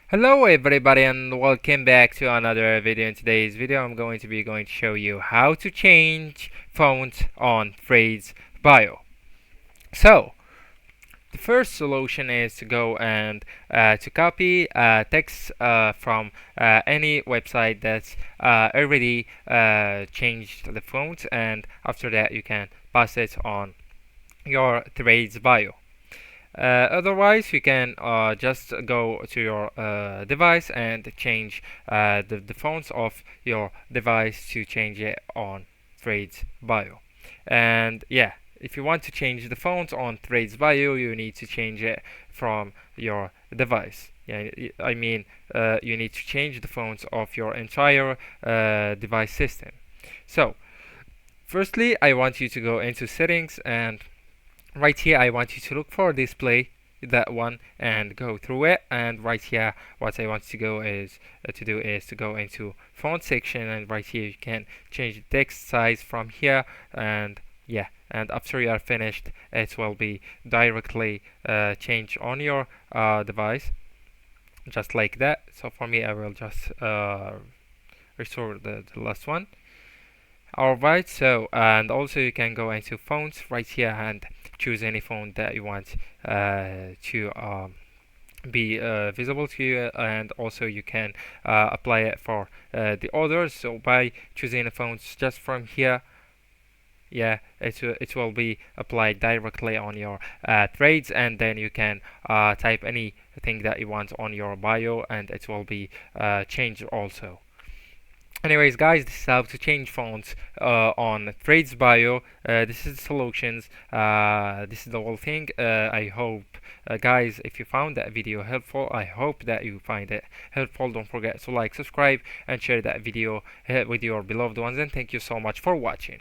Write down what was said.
Hello everybody and welcome back to another video. In today's video I'm going to show you how to change font on Threads bio. So the first solution is to go and to copy text from any website that's already changed the font, and after that you can pass it on your Threads bio. Otherwise, you can just go to your device and change the fonts of your device to change it on Threads bio. And yeah, if you want to change the font on Threads bio, you need to change it from your device. Yeah, I mean, you need to change the fonts of your entire device system. So, firstly, I want you to go into settings, and right here I want you to look for display, that one, and go through it. And right here what I want to go is to do is to go into font section, and right here you can change the text size from here. And yeah, and after you are finished it will be directly changed on your device, just like that. So for me I will just restore the last one. Alright, so and also you can go into fonts right here and choose any font that you want to be visible to you, and also you can apply it for the others. So by choosing the fonts just from here, yeah, it will be applied directly on your Threads, and then you can type anything that you want on your bio and it will be changed also. Anyways, guys, this is how to change fonts on Threads bio. This is the solutions. This is the whole thing. I hope, guys, if you found that video helpful, I hope that you find it helpful. Don't forget to like, subscribe, and share that video with your beloved ones. And thank you so much for watching.